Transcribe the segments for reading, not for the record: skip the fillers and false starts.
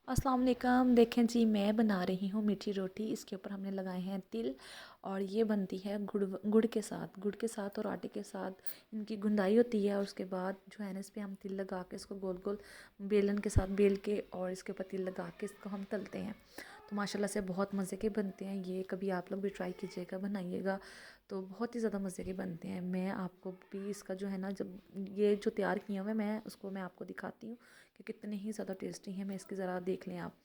अस्सलाम वालेकुम। देखें जी, मैं बना रही हूँ मीठी रोटी। इसके ऊपर हमने लगाए हैं तिल और ये बनती है गुड़ के साथ और आटे के साथ इनकी गुंदाई होती है। और उसके बाद जो है ना, इस पर हम तिल लगा के इसको गोल गोल बेलन के साथ बेल के और इसके ऊपर तिल लगा के इसको हम तलते हैं। तो माशाल्लाह से बहुत मज़े के बनते हैं ये। कभी आप लोग भी ट्राई कीजिएगा, बनाइएगा, तो बहुत ही ज़्यादा मज़े के बनते हैं। मैं आपको भी इसका जो है ना, जब ये जो तैयार किया हुआ है मैं आपको दिखाती हूँ कि कितने ही ज़्यादा टेस्टी हैं। मैं इसकी ज़रा देख लें आप।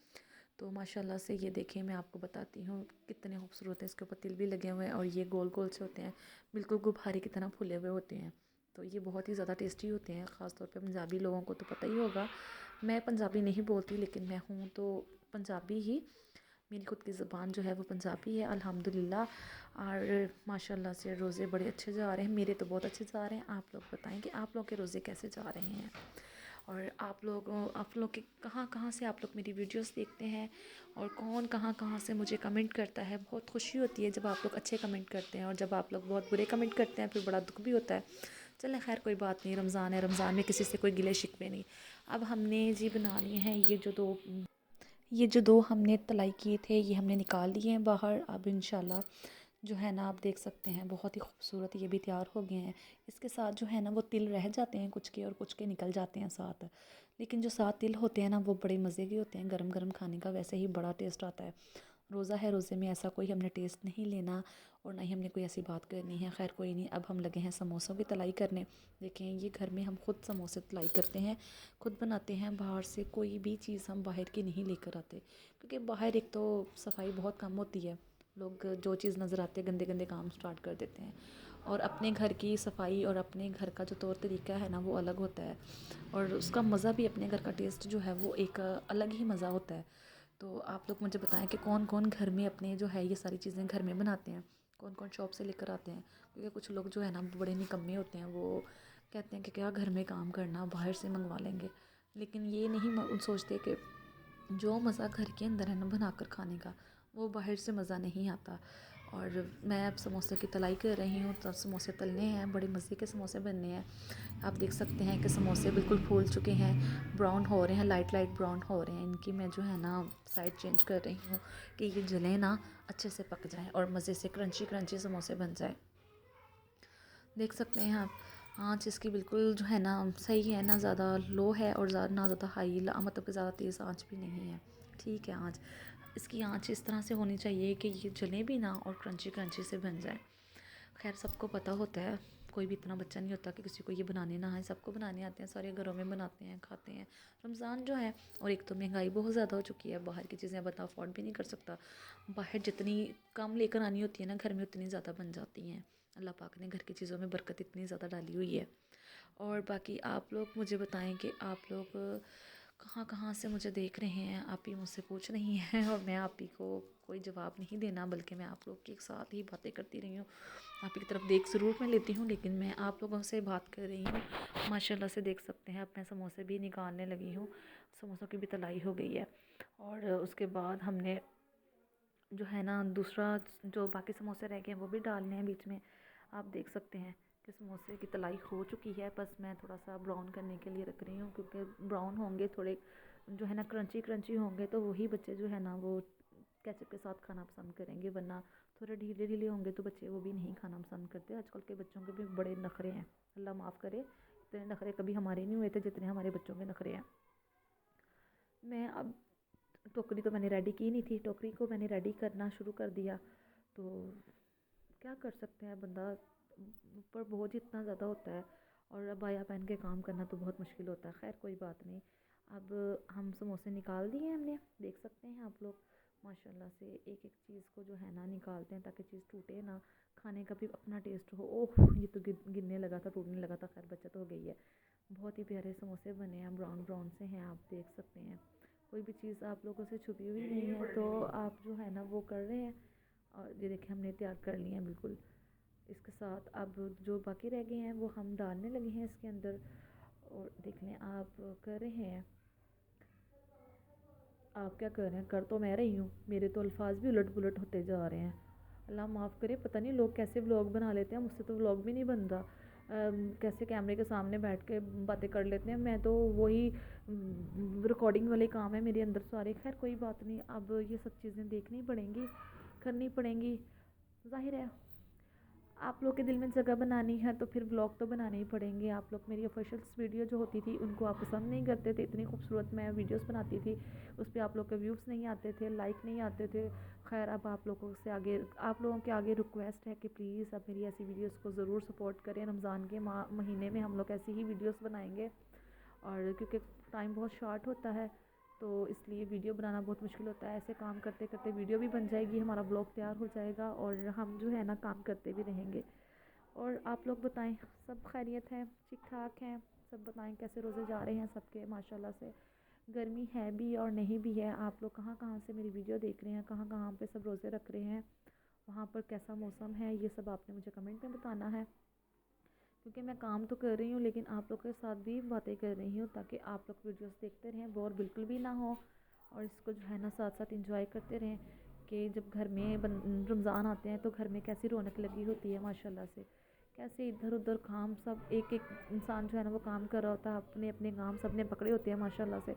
तो माशाल्लाह से ये देखें, मैं आपको बताती हूँ कितने खूबसूरत हैं। इसके ऊपर तिल भी लगे हुए हैं और ये गोल गोल से होते हैं, बिल्कुल गुब्बारे की तरह फूले हुए होते हैं। तो ये बहुत ही ज़्यादा टेस्टी होते हैं। ख़ास तौर पे पंजाबी लोगों को तो पता ही होगा। मैं पंजाबी नहीं बोलती, लेकिन मैं हूँ तो पंजाबी ही। मेरी खुद की ज़ुबान जो है वो पंजाबी है, अल्हम्दुलिल्लाह। और माशाल्लाह से रोज़े बड़े अच्छे जा रहे हैं। मेरे तो बहुत अच्छे जा रहे हैं। आप लोग बताएं कि आप लोग के रोज़े कैसे जा रहे हैं। और आप लोग के कहाँ कहाँ से आप लोग मेरी वीडियोस देखते हैं और कौन कहाँ कहाँ से मुझे कमेंट करता है। बहुत खुशी होती है जब आप लोग अच्छे कमेंट करते हैं, और जब आप लोग बहुत बुरे कमेंट करते हैं फिर बड़ा दुख भी होता है। चलें, खैर कोई बात नहीं, रमज़ान है, रमज़ान में किसी से कोई गिले शिकवे नहीं। अब हमने जी बना लिए हैं ये जो दो हमने तलाई किए थे, ये हमने निकाल लिए हैं बाहर। अब इंशाल्लाह जो है ना, आप देख सकते हैं बहुत ही खूबसूरत ये भी तैयार हो गए हैं। इसके साथ जो है ना, वो तिल रह जाते हैं कुछ के, और कुछ के निकल जाते हैं साथ। लेकिन जो साथ तिल होते हैं ना, वो बड़े मज़े के होते हैं। गरम गरम खाने का वैसे ही बड़ा टेस्ट आता है। रोज़ा है, रोज़े में ऐसा कोई हमने टेस्ट नहीं लेना और ना ही हमने कोई ऐसी बात करनी है। खैर कोई नहीं, अब हम लगे हैं समोसों की तलाई करने। देखें, ये घर में हम खुद समोसे तलाई करते हैं, खुद बनाते हैं। बाहर से कोई भी चीज़ हम बाहर की नहीं लेकर आते, क्योंकि बाहर एक तो सफाई बहुत कम होती है। लोग जो चीज़ नज़र आते हैं गंदे गंदे काम स्टार्ट कर देते हैं। और अपने घर की सफाई और अपने घर का जो तौर तरीका है ना, वो अलग होता है। और उसका मज़ा भी, अपने घर का टेस्ट जो है वो एक अलग ही मज़ा होता है। तो आप लोग मुझे बताएं कि कौन कौन घर में अपने जो है ये सारी चीज़ें घर में बनाते हैं, कौन कौन शॉप से लेकर आते हैं। क्योंकि कुछ लोग जो है ना बड़े निकम्मे होते हैं, वो कहते हैं कि क्या घर में काम करना, बाहर से मंगवा लेंगे। लेकिन ये नहीं सोचते कि जो मज़ा घर के अंदर है ना बनाकर खाने का, वो बाहर से मज़ा नहीं आता। और मैं अब समोसे की तलाई कर रही हूँ, तो समोसे तलने हैं, बड़े मज़े के समोसे बनने हैं। आप देख सकते हैं कि समोसे बिल्कुल फूल चुके हैं, ब्राउन हो रहे हैं, लाइट लाइट ब्राउन हो रहे हैं। इनकी मैं जो है ना साइड चेंज कर रही हूँ कि ये जलें ना, अच्छे से पक जाएँ और मज़े से क्रंची क्रंची समोसे बन जाए। देख सकते हैं आप, आँच इसकी बिल्कुल जो है ना सही है, ना ज़्यादा लो है और ना ज़्यादा हाई, मतलब कि ज़्यादा तेज़ आँच भी नहीं है। ठीक है आँच, इसकी आँच इस तरह से होनी चाहिए कि ये जले भी ना और क्रंची क्रंची से बन जाए। खैर सबको पता होता है, कोई भी इतना बच्चा नहीं होता कि किसी को ये बनाने ना आए। सबको बनाने आते हैं, सारे घरों में बनाते हैं, खाते हैं। रमज़ान जो है, और एक तो महंगाई बहुत ज़्यादा हो चुकी है, बाहर की चीज़ें बता अफोर्ड भी नहीं कर सकता। बाहर जितनी कम लेकर आनी होती है ना, घर में उतनी ज़्यादा बन जाती हैं। अल्लाह पाक ने घर की चीज़ों में बरकत इतनी ज़्यादा डाली हुई है। और बाकी आप लोग मुझे बताएं कि आप लोग कहाँ कहाँ से मुझे देख रहे हैं। आप ही मुझसे पूछ रही हैं और मैं आप ही को कोई जवाब नहीं देना, बल्कि मैं आप लोग के साथ ही बातें करती रही हूँ। आप ही की तरफ देख ज़रूर मैं लेती हूँ, लेकिन मैं आप लोगों से बात कर रही हूँ। माशाल्लाह से देख सकते हैं, अब मैं समोसे भी निकालने लगी हूँ। समोसों की भी तलाई हो गई है। और उसके बाद हमने जो है ना दूसरा, जो बाकी समोसे रह गए हैं वो भी डालने हैं बीच में। आप देख सकते हैं कि समोसे की तलाई हो चुकी है, बस मैं थोड़ा सा ब्राउन करने के लिए रख रही हूँ, क्योंकि ब्राउन होंगे थोड़े जो है ना क्रंची क्रंची होंगे, तो वही बच्चे जो है ना वो केचप के साथ खाना पसंद करेंगे। वरना थोड़े ढीले ढीले होंगे तो बच्चे वो भी नहीं खाना पसंद करते। आजकल के बच्चों के भी बड़े नखरे हैं, अल्लाह माफ़ करे। इतने नखरे कभी हमारे नहीं हुए थे जितने हमारे बच्चों के नखरे हैं। मैं अब टोकरी तो मैंने रेडी की नहीं थी, टोकरी को मैंने रेडी करना शुरू कर दिया। तो क्या कर सकते हैं, बंदा ऊपर बोझ इतना ज़्यादा होता है और अबाया पहन के काम करना तो बहुत मुश्किल होता है। खैर कोई बात नहीं, अब हम समोसे निकाल दिए हमने। देख सकते हैं आप लोग, माशाल्लाह से एक एक चीज़ को जो है ना निकालते हैं ताकि चीज़ टूटे ना, खाने का भी अपना टेस्ट हो। ओह, ये तो गिरने लगा था, टूटने लगा था। खैर बचत हो गई है। बहुत ही प्यारे समोसे बने हैं, ब्राउन ब्राउन से हैं, आप देख सकते हैं। कोई भी चीज़ आप लोगों से छुपी हुई नहीं है, तो आप जो है ना वो कर रहे हैं। और ये देखिए हमने तैयार कर लिए हैं बिल्कुल। इसके साथ अब जो बाकी रह गए हैं वो हम डालने लगे हैं इसके अंदर। और देख लें, आप कर रहे हैं, आप क्या कर रहे हैं, कर तो मैं रही हूँ, मेरे तो अल्फाज भी उलट पुलट होते जा रहे हैं। अल्लाह माफ़ करे, पता नहीं लोग कैसे व्लॉग बना लेते हैं, मुझसे तो व्लॉग भी नहीं बनता। कैसे कैमरे के सामने बैठ के बातें कर लेते हैं। मैं तो वही रिकॉर्डिंग वाले काम है मेरे अंदर सारे। खैर कोई बात नहीं, अब ये सब चीज़ें देखनी पड़ेंगी, करनी पड़ेंगी। ज़ाहिर है आप लोग के दिल में जगह बनानी है तो फिर व्लॉग तो बनाने ही पड़ेंगे। आप लोग मेरी ऑफिशियल्स वीडियो जो होती थी उनको आप पसंद नहीं करते थे, इतनी खूबसूरत मैं वीडियोस बनाती थी, उस पर आप लोग के व्यूज़ नहीं आते थे, लाइक नहीं आते थे। खैर अब आप लोगों से आगे, आप लोगों के आगे रिक्वेस्ट है कि प्लीज़ आप मेरी ऐसी वीडियोज़ को ज़रूर सपोर्ट करें। रमज़ान के महीने में हम लोग ऐसी ही वीडियोज़ बनाएंगे, और क्योंकि टाइम बहुत शॉर्ट होता है तो इसलिए वीडियो बनाना बहुत मुश्किल होता है। ऐसे काम करते करते वीडियो भी बन जाएगी, हमारा ब्लॉग तैयार हो जाएगा और हम जो है ना काम करते भी रहेंगे। और आप लोग बताएं, सब खैरियत है, ठीक ठाक हैं? सब बताएं कैसे रोज़े जा रहे हैं सबके माशाल्लाह से। गर्मी है भी और नहीं भी है। आप लोग कहाँ कहाँ से मेरी वीडियो देख रहे हैं, कहाँ कहाँ पे सब रोज़े रख रहे हैं, वहाँ पर कैसा मौसम है, ये सब आपने मुझे कमेंट में बताना है। क्योंकि मैं काम तो कर रही हूँ लेकिन आप लोग के साथ भी बातें कर रही हूँ ताकि आप लोग वीडियोस देखते रहें, बोर बिल्कुल भी ना हो, और इसको जो है ना साथ साथ इंजॉय करते रहें। कि जब घर में रमज़ान आते हैं तो घर में कैसी रौनक लगी होती है माशाल्लाह से, कैसे इधर उधर काम सब एक एक इंसान जो है ना वो काम कर रहा होता है, अपने अपने काम सब ने पकड़े होते हैं माशाल्लाह से।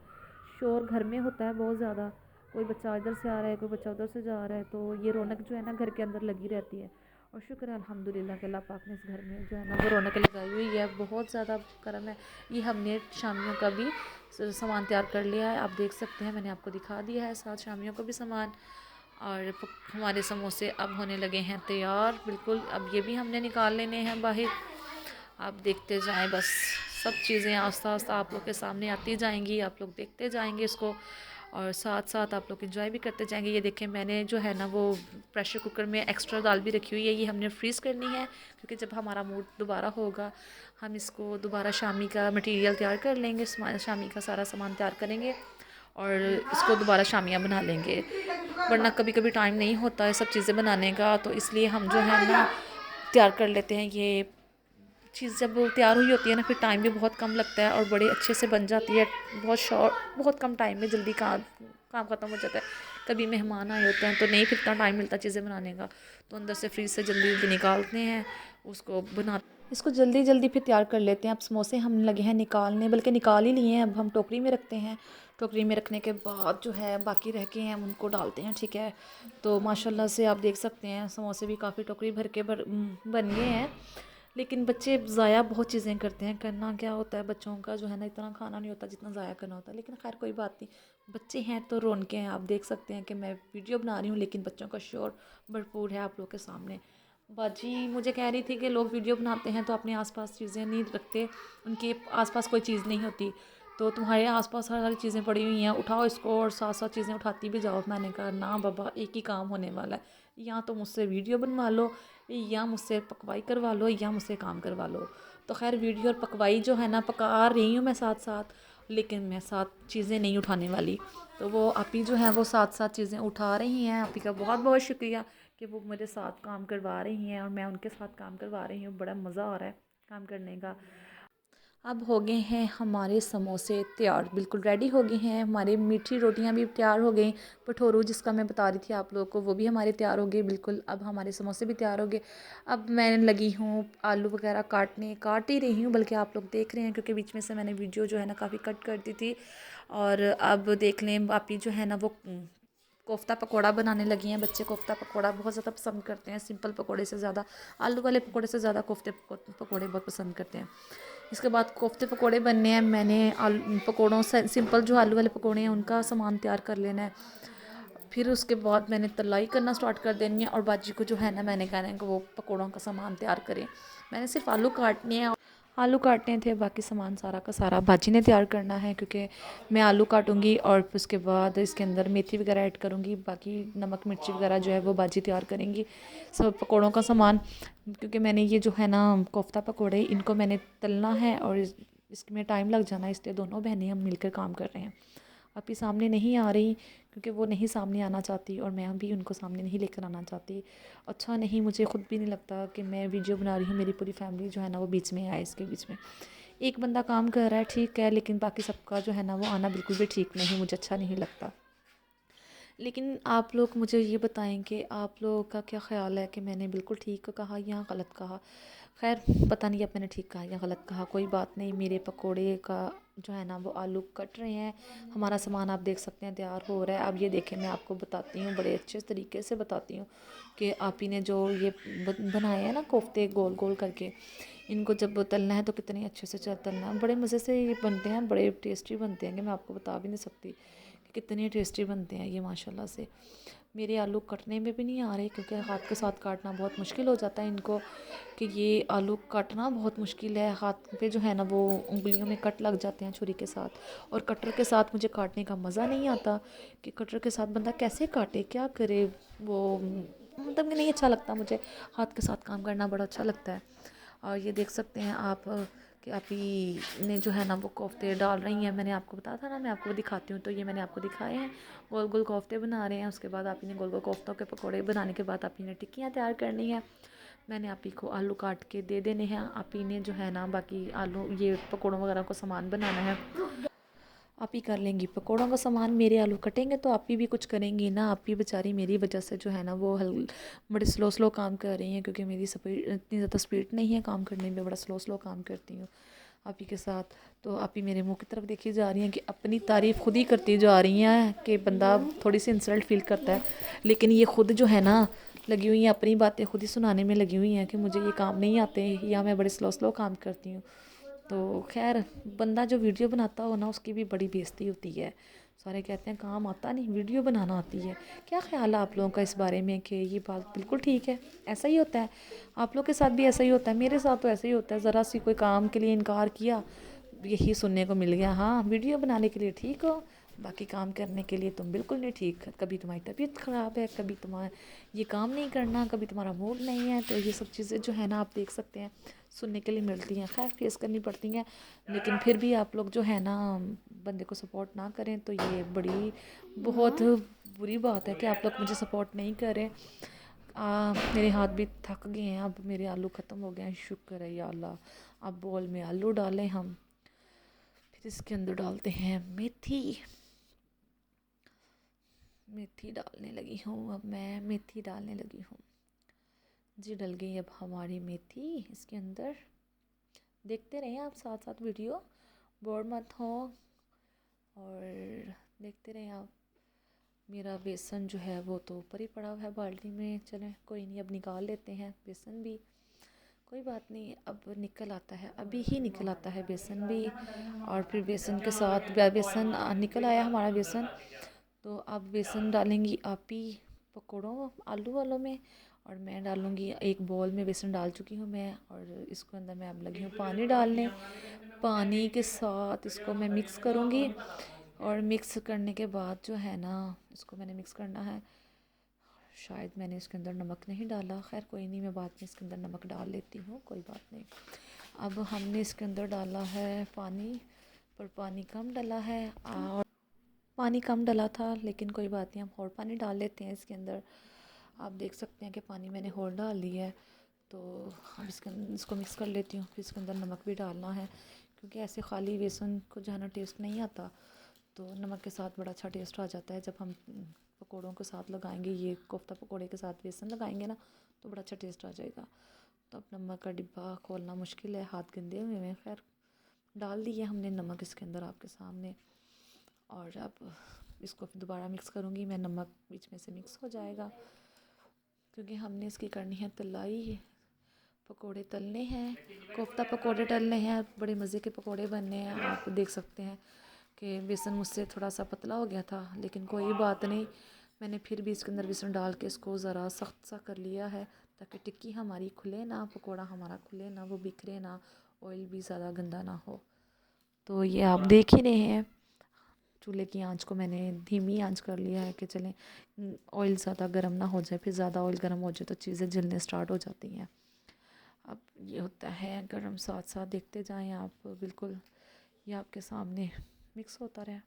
शोर घर में होता है बहुत ज़्यादा, कोई बच्चा इधर से आ रहा है, कोई बच्चा उधर से जा रहा है, तो ये रौनक जो है ना घर के अंदर लगी रहती है। और शुक्र है अल्हम्दुलिल्लाह कि अल्लाह पाक ने इस घर में जो है ना वो रौनक लगाई हुई है, बहुत ज़्यादा करम है। ये हमने शामियों का भी सामान तैयार कर लिया है, आप देख सकते हैं, मैंने आपको दिखा दिया है साथ शामियों का भी सामान। और हमारे समोसे अब होने लगे हैं तैयार बिल्कुल, अब ये भी हमने निकाल लेने हैं बाहर। आप देखते जाएं बस, सब चीज़ें आस्ता आस्ता आप लोग के सामने आती जाएंगी, आप लोग देखते जाएंगे इसको, और साथ साथ आप लोग एंजॉय भी करते जाएंगे। ये देखें मैंने जो है ना वो प्रेशर कुकर में एक्स्ट्रा दाल भी रखी हुई है, ये हमने फ्रीज़ करनी है क्योंकि जब हमारा मूड दोबारा होगा हम इसको दोबारा शामी का मटेरियल तैयार कर लेंगे, शामी का सारा सामान तैयार करेंगे और इसको दोबारा शामियाँ बना लेंगे। वरना कभी कभी टाइम नहीं होता है सब चीज़ें बनाने का, तो इसलिए हम जो है ना तैयार कर लेते हैं। ये चीज़ जब तैयार हुई होती है ना फिर टाइम भी बहुत कम लगता है और बड़े अच्छे से बन जाती है, बहुत शॉर्ट बहुत कम टाइम में जल्दी काम ख़त्म हो जाता है। कभी मेहमान आए होते हैं तो नहीं फिर इतना टाइम मिलता चीज़ें बनाने का, तो अंदर से फ्रीज से जल्दी जल्दी निकालते हैं उसको, बना इसको जल्दी जल्दी फिर तैयार कर लेते हैं। अब समोसे हम लगे हैं निकालने, बल्कि निकाल ही लिए हैं, अब हम टोकरी में रखते हैं। टोकरी में रखने के बाद जो है बाकी रह के हैं हम उनको डालते हैं, ठीक है। तो माशाल्लाह से आप देख सकते हैं समोसे भी काफ़ी टोकरी भर के बन गए हैं। लेकिन बच्चे ज़ाया बहुत चीज़ें करते हैं, करना क्या होता है बच्चों का जो है ना इतना खाना नहीं होता जितना ज़ाया करना होता है। लेकिन खैर कोई बात नहीं, बच्चे हैं तो रौनकें हैं। आप देख सकते हैं कि मैं वीडियो बना रही हूँ लेकिन बच्चों का शोर भरपूर है आप लोग के सामने। बाजी मुझे कह रही थी कि लोग वीडियो बनाते हैं तो अपने आसपास चीज़ें नहीं रखते, उनके आसपास कोई चीज़ नहीं होती, तो तुम्हारे आसपास हर सारी चीज़ें पड़ी हुई हैं, उठाओ इसको और साथ साथ चीज़ें उठाती भी जाओ। मैंने कहा ना बाबा, एक ही काम होने वाला है, या तो मुझसे वीडियो बनवा लो या मुझसे पकवाई करवा लो या मुझसे काम करवा लो। तो खैर वीडियो और पकवाई जो है ना पका रही हूँ मैं साथ साथ, लेकिन मैं साथ चीज़ें नहीं उठाने वाली। तो वो आपी जो है वो साथ साथ चीज़ें उठा रही हैं। आपी का बहुत बहुत शुक्रिया कि वो मेरे साथ काम करवा रही हैं और मैं उनके साथ काम करवा रही हूँ। बड़ा मज़ा आ रहा है काम करने का। अब हो गए हैं हमारे समोसे तैयार, बिल्कुल रेडी हो गए हैं। हमारे मीठी रोटियां भी तैयार हो गई, भठोरू जिसका मैं बता रही थी आप लोगों को वो भी हमारे तैयार हो गए बिल्कुल। अब हमारे समोसे भी तैयार हो गए। अब मैं लगी हूँ आलू वगैरह काट ही रही हूँ, बल्कि आप लोग देख रहे हैं क्योंकि बीच में से मैंने वीडियो जो है ना काफ़ी कट कर दी थी। और अब देख लें आपी जो है ना वो कोफ्ता पकोड़ा बनाने लगी हैं। बच्चे कोफ्ता पकोड़ा बहुत ज़्यादा पसंद करते हैं, सिंपल पकोड़े से ज़्यादा, आलू वाले पकोड़े से ज़्यादा कोफ्ते पकोड़े बहुत पसंद करते हैं। इसके बाद कोफ्ते पकोड़े बनने हैं। मैंने आलू पकोड़ों से सिंपल जो आलू वाले पकोड़े हैं उनका सामान तैयार कर लेना है। फिर उसके बाद मैंने तलाई करना स्टार्ट कर देनी है और बाजी को जो है ना मैंने कहना है कि वो पकोड़ों का सामान तैयार करें। मैंने सिर्फ आलू काटने हैं, आलू काटने थे, बाकी सामान सारा का सारा बाजी ने तैयार करना है क्योंकि मैं आलू काटूंगी और फिर उसके बाद इसके अंदर मेथी वगैरह ऐड करूंगी, बाकी नमक मिर्ची वगैरह जो है वो बाजी तैयार करेंगी। सब पकोड़ों का सामान, क्योंकि मैंने ये जो है ना कोफ्ता पकोड़े इनको मैंने तलना है और इसमें टाइम लग जाना है, इसलिए दोनों बहनें हम मिलकर काम कर रहे हैं। अभी सामने नहीं आ रही क्योंकि वो नहीं सामने आना चाहती और मैं भी उनको सामने नहीं लेकर आना चाहती। अच्छा नहीं, मुझे ख़ुद भी नहीं लगता कि मैं वीडियो बना रही हूँ मेरी पूरी फैमिली जो है ना वो बीच में आए। इसके बीच में एक बंदा काम कर रहा है ठीक है, लेकिन बाकी सबका जो है ना वो आना बिल्कुल भी ठीक नहीं, मुझे अच्छा नहीं लगता। लेकिन आप लोग मुझे ये बताएं कि आप लोगों का क्या ख़्याल है कि मैंने बिल्कुल ठीक कहा या गलत कहा। खैर पता नहीं अब मैंने ठीक कहा या गलत कहा, कोई बात नहीं। मेरे पकोड़े का जो है ना वो आलू कट रहे हैं। हमारा सामान आप देख सकते हैं तैयार हो रहा है। अब ये देखें, मैं आपको बताती हूँ, बड़े अच्छे तरीके से बताती हूँ कि आप ही ने जो ये बनाए हैं ना कोफ्ते गोल गोल करके, इनको जब तलना है तो कितने अच्छे से तलना है। बड़े मज़े से ये बनते हैं, बड़े टेस्टी बनते हैं कि मैं आपको बता भी नहीं सकती कि कितने टेस्टी बनते हैं ये माशाल्लाह से। मेरे आलू कटने में भी नहीं आ रहे क्योंकि हाथ के साथ काटना बहुत मुश्किल हो जाता है इनको, कि ये आलू काटना बहुत मुश्किल है। हाथ पे जो है ना वो उंगलियों में कट लग जाते हैं छुरी के साथ। और कटर के साथ मुझे काटने का मज़ा नहीं आता कि कटर के साथ बंदा कैसे काटे, क्या करे वो, मतलब कि नहीं अच्छा लगता मुझे। हाथ के साथ काम करना बड़ा अच्छा लगता है। और ये देख सकते हैं आप कि आप ही ने जो है ना वो कोफ्ते डाल रही हैं। मैंने आपको बताया था ना, मैं आपको दिखाती हूँ। तो ये मैंने आपको दिखाए हैं, गोल गोल कोफ्ते बना रहे हैं। उसके बाद आप ही ने गोल गोल कोफ्तों के पकौड़े बनाने के बाद आप ही ने टिक्कियाँ तैयार करनी है। मैंने आप ही को आलू काट के दे देने हैं। आप ही ने जो है ना बाकी आलू ये पकौड़ों वगैरह को सामान बनाना है। आप ही कर लेंगी पकौड़ों का सामान, मेरे आलू कटेंगे तो आप ही भी कुछ करेंगी ना। आप ही बेचारी मेरी वजह से जो है ना वो बड़े स्लो स्लो काम कर रही हैं, क्योंकि मेरी स्पीड इतनी ज़्यादा स्पीड नहीं है काम करने में, बड़ा स्लो स्लो काम करती हूँ आप ही के साथ। तो आप ही मेरे मुंह की तरफ देखी जा रही हैं कि अपनी तारीफ़ खुद ही करती जा रही हैं कि बंदा थोड़ी सी इंसल्ट फील करता है। लेकिन ये खुद जो है ना लगी हुई हैं, अपनी बातें खुद ही सुनाने में लगी हुई हैं कि मुझे ये काम नहीं आते या मैं बड़े स्लो स्लो काम करती हूँ। तो खैर बंदा जो वीडियो बनाता हो ना उसकी भी बड़ी बेइज्जती होती है। सारे कहते हैं काम आता नहीं, वीडियो बनाना आती है। क्या ख्याल है आप लोगों का इस बारे में कि ये बात बिल्कुल ठीक है? ऐसा ही होता है? आप लोग के साथ भी ऐसा ही होता है? मेरे साथ तो ऐसा ही होता है, ज़रा सी कोई काम के लिए इनकार किया, यही सुनने को मिल गया, हाँ वीडियो बनाने के लिए ठीक हो, बाकी काम करने के लिए तुम बिल्कुल नहीं ठीक। कभी तुम्हारी तबीयत ख़राब है, कभी तुम्हारा ये काम नहीं करना, कभी तुम्हारा मूड नहीं है। तो ये सब चीज़ें जो है ना आप देख सकते हैं सुनने के लिए मिलती हैं, खैर फेस करनी पड़ती हैं। लेकिन फिर भी आप लोग जो है ना बंदे को सपोर्ट ना करें तो ये बड़ी बहुत बुरी बात है कि आप लोग मुझे सपोर्ट नहीं करें। मेरे हाथ भी थक गए हैं, अब मेरे आलू ख़त्म हो गए हैं, शुक्र है या अल्लाह। अब बोल में आलू डालें हम, फिर इसके अंदर डालते हैं मेथी। मेथी डालने लगी हूँ, अब मैं मेथी डालने लगी हूँ जी। डल गई अब हमारी मेथी इसके अंदर। देखते रहें आप साथ साथ वीडियो, बोर मत हो और देखते रहें आप। मेरा बेसन जो है वो तो ऊपर ही पड़ा हुआ है बाल्टी में। चलें कोई नहीं, अब निकाल लेते हैं बेसन भी, कोई बात नहीं। अब निकल आता है, अभी ही निकल आता है बेसन भी। और फिर बेसन के साथ बेसन निकल आया हमारा बेसन। तो अब बेसन डालेंगी आप ही पकौड़ों आलू वालों में, और मैं डालूँगी एक बॉल में बेसन डाल चुकी हूँ मैं। और इसको अंदर मैं अब लगी हूँ पानी डालने। पानी के साथ इसको मैं मिक्स करूँगी, और मिक्स करने के बाद जो है ना इसको मैंने मिक्स करना है। शायद मैंने इसके अंदर नमक नहीं डाला, खैर कोई नहीं, मैं बाद में इसके अंदर नमक डाल लेती हूँ, कोई बात नहीं। अब हमने इसके अंदर डाला है पानी, पर पानी कम डाला है, और पानी कम डाला था, लेकिन कोई बात नहीं, हम और पानी डाल लेते हैं इसके अंदर। आप देख सकते हैं कि पानी मैंने और डाल लिया है। तो अब इसको मिक्स कर लेती हूँ। फिर इसके अंदर नमक भी डालना है, क्योंकि ऐसे खाली बेसन को जो है ना टेस्ट नहीं आता, तो नमक के साथ बड़ा अच्छा टेस्ट आ जाता है। जब हम पकौड़ों के साथ लगाएंगे, ये कोफ्ता पकौड़े के साथ बेसन लगाएंगे ना तो बड़ा अच्छा टेस्ट आ जाएगा। तो अब नमक का डिब्बा खोलना मुश्किल है, हाथ गंदे हुए हैं। खैर डाल दिए हमने नमक इसके अंदर आपके सामने, और अब इसको फिर दोबारा मिक्स करूँगी मैं। नमक बीच में से मिक्स हो जाएगा, क्योंकि हमने इसकी करनी है तलाई। पकोड़े तलने हैं, कोफ्ता पकोड़े तलने हैं, बड़े मज़े के पकोड़े बनने हैं। आप देख सकते हैं कि बेसन मुझसे थोड़ा सा पतला हो गया था, लेकिन कोई बात नहीं, मैंने फिर भी इसके अंदर बेसन डाल के इसको ज़रा सख्त सा कर लिया है, ताकि टिक्की हमारी खुले ना, पकोड़ा हमारा खुले ना, वो बिखरे ना, ऑयल भी ज़्यादा गंदा ना हो। तो ये आप देख ही रहे हैं, चूल्हे की आंच को मैंने धीमी आंच कर लिया है कि चलें ऑयल ज़्यादा गर्म ना हो जाए। फिर ज़्यादा ऑयल गर्म हो जाए तो चीज़ें जलने स्टार्ट हो जाती हैं। अब ये होता है गरम, साथ साथ देखते जाएं आप, बिल्कुल ये आपके सामने मिक्स होता रहे।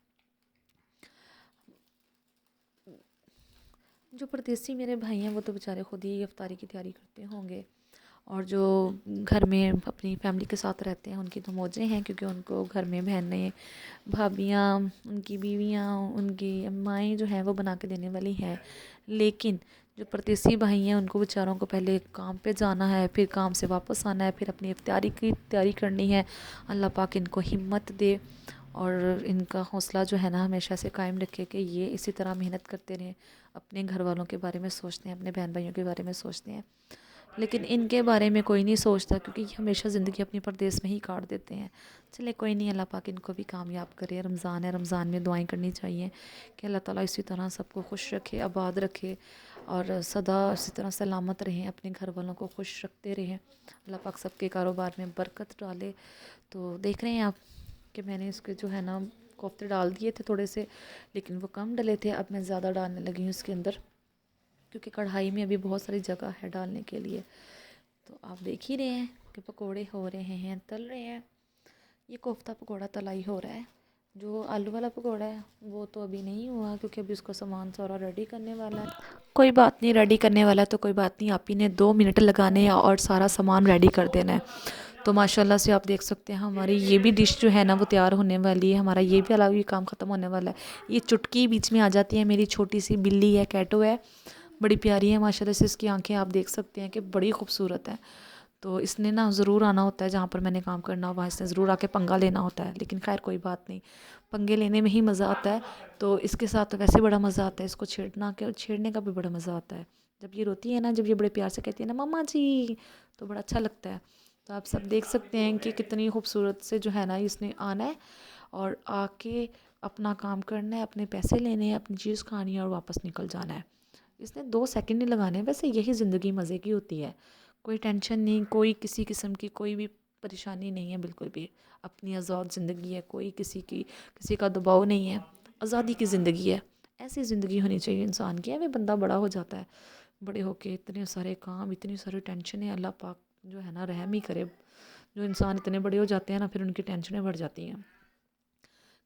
जो परदेसी मेरे भाई हैं वो तो बेचारे खुद ही इफ्तारी की तैयारी करते होंगे, और जो घर में अपनी फैमिली के साथ रहते हैं उनकी तो मौजें हैं, क्योंकि उनको घर में बहनें, भाभियाँ, उनकी बीवियाँ, उनकी अम्माएँ जो हैं वो बना के देने वाली हैं। लेकिन जो परदेसी भाई हैं उनको बेचारों को पहले काम पे जाना है, फिर काम से वापस आना है, फिर अपनी इफ्तारी की तैयारी करनी है। अल्लाह पाक इनको हिम्मत दे और इनका हौसला जो है ना हमेशा से कायम रखे कि ये इसी तरह मेहनत करते रहें, अपने घर वालों के बारे में सोचते हैं, अपने बहन भाइयों के बारे में सोचते हैं। लेकिन इनके बारे में कोई नहीं सोचता, क्योंकि ये हमेशा ज़िंदगी अपनी परदेस में ही काट देते हैं। चले कोई नहीं, अल्लाह पाक इनको भी कामयाब करे। रमज़ान है, रमज़ान में दुआएं करनी चाहिए कि अल्लाह ताला इसी तरह सबको खुश रखे, आबाद रखे और सदा इसी तरह सलामत रहें, अपने घर वालों को खुश रखते रहें। अल्लाह पाक सबके कारोबार में बरकत डाले। तो देख रहे हैं आप कि मैंने इसके जो है ना कोफ्ते डाल दिए थे थोड़े से, लेकिन वो कम डले थे। अब मैं ज़्यादा डालने लगी हूँ इसके अंदर, क्योंकि कढ़ाई में अभी बहुत सारी जगह है डालने के लिए। तो आप देख ही रहे हैं कि पकोड़े हो रहे हैं, तल रहे हैं। ये कोफ्ता पकोड़ा तलाई हो रहा है। जो आलू वाला पकोड़ा है वो तो अभी नहीं हुआ, क्योंकि अभी उसका सामान सारा रेडी करने वाला है। कोई बात नहीं, रेडी करने वाला है तो कोई बात नहीं, आप ही ने 2 मिनट लगाने हैं और सारा सामान रेडी कर देना है। तो माशाल्लाह से आप देख सकते हैं हमारी ये भी डिश जो है ना वो तैयार होने वाली है। हमारा ये भी अलावा ये काम ख़त्म होने वाला है। ये चुटकी बीच में आ जाती है। मेरी छोटी सी बिल्ली है, कैटो है, बड़ी प्यारी है माशाल्लाह से। इसकी आंखें आप देख सकते हैं कि बड़ी खूबसूरत है। तो इसने ना ज़रूर आना होता है, जहाँ पर मैंने काम करना हो वहाँ इसने ज़रूर आके पंगा लेना होता है। लेकिन खैर कोई बात नहीं, पंगे लेने में ही मज़ा आता है। तो इसके साथ तो वैसे बड़ा मज़ा आता है, इसको छेड़ने का भी बड़ा मज़ा आता है। जब ये रोती है ना, जब ये बड़े प्यार से कहती है ना मम्मा जी, तो बड़ा अच्छा लगता है। तो आप सब देख सकते हैं कि कितनी खूबसूरत से जो है ना इसने आना है और आके अपना काम करना है, अपने पैसे लेने हैं, अपनी चीज़ खानी है और वापस निकल जाना है। इसने 2 सेकंड नहीं लगाने। वैसे यही ज़िंदगी मज़े की होती है, कोई टेंशन नहीं, कोई किसी किस्म की कोई भी परेशानी नहीं है बिल्कुल भी। अपनी आज़ाद ज़िंदगी है, कोई किसी का दबाव नहीं है, आज़ादी की ज़िंदगी है। ऐसी ज़िंदगी होनी चाहिए इंसान की। है बंदा बड़ा हो जाता है, बड़े होके इतने सारे काम, इतनी सारी टेंशन है। अल्लाह पाक जो है ना रहम ही करे। जो इंसान इतने बड़े हो जाते हैं ना, फिर उनकी टेंशनें बढ़ जाती हैं।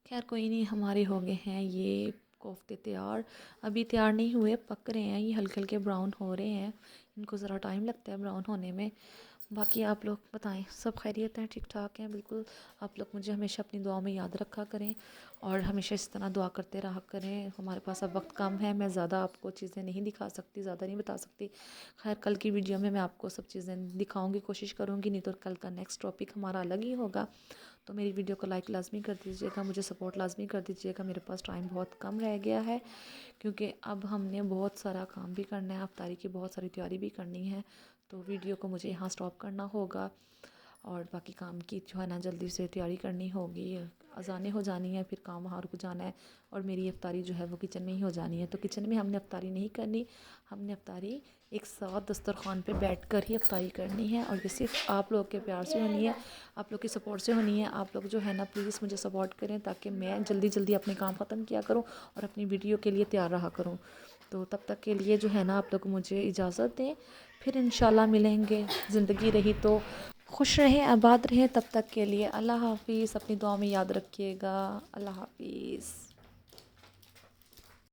खैर कोई नहीं, हमारे हो गए हैं ये कोफ्ते तैयार। अभी तैयार नहीं हुए, पक रहे हैं, ये हल्के हल्के ब्राउन हो रहे हैं। इनको ज़रा टाइम लगता है ब्राउन होने में। बाकी आप लोग बताएं, सब खैरियत हैं, ठीक ठाक हैं बिल्कुल। आप लोग मुझे हमेशा अपनी दुआ में याद रखा करें और हमेशा इस तरह दुआ करते रहा करें। हमारे पास अब वक्त कम है, मैं ज़्यादा आपको चीज़ें नहीं दिखा सकती, ज़्यादा नहीं बता सकती। खैर कल की वीडियो में मैं आपको सब चीज़ें दिखाऊंगी, कोशिश करूँगी, नहीं तो कल का नेक्स्ट टॉपिक हमारा अलग ही होगा। तो मेरी वीडियो को लाइक लाजमी कर दीजिएगा, मुझे सपोर्ट लाजमी कर दीजिएगा। मेरे पास टाइम बहुत कम रह गया है, क्योंकि अब हमने बहुत सारा काम भी करना है, अफ्तारी की बहुत सारी तैयारी भी करनी है। तो वीडियो को मुझे यहाँ स्टॉप करना होगा और बाकी काम की जो है ना जल्दी से तैयारी करनी होगी। अजानें हो जानी है, फिर काम वहाँ रुक जाना है और मेरी अफ्तारी जो है वो किचन में ही हो जानी है। तो किचन में हमने अफ्तारी नहीं करनी, हमने अफ्तारी एक साथ दस्तरखान पे बैठ कर ही अफ्तारी करनी है। और ये सिर्फ आप लोग के प्यार से होनी है, आप लोग की सपोर्ट से होनी है। आप लोग जो है ना प्लीज़ मुझे सपोर्ट करें, ताकि मैं जल्दी जल्दी अपने काम ख़त्म किया करूँ और अपनी वीडियो के लिए तैयार रहा करूँ। तो तब तक के लिए जो है ना आप लोग मुझे इजाज़त दें, फिर इंशाल्लाह मिलेंगे। ज़िंदगी रही तो खुश रहें, आबाद रहें। तब तक के लिए अल्लाह हाफ़िज़। अपनी दुआ में याद रखिएगा। अल्लाह हाफ़िज़।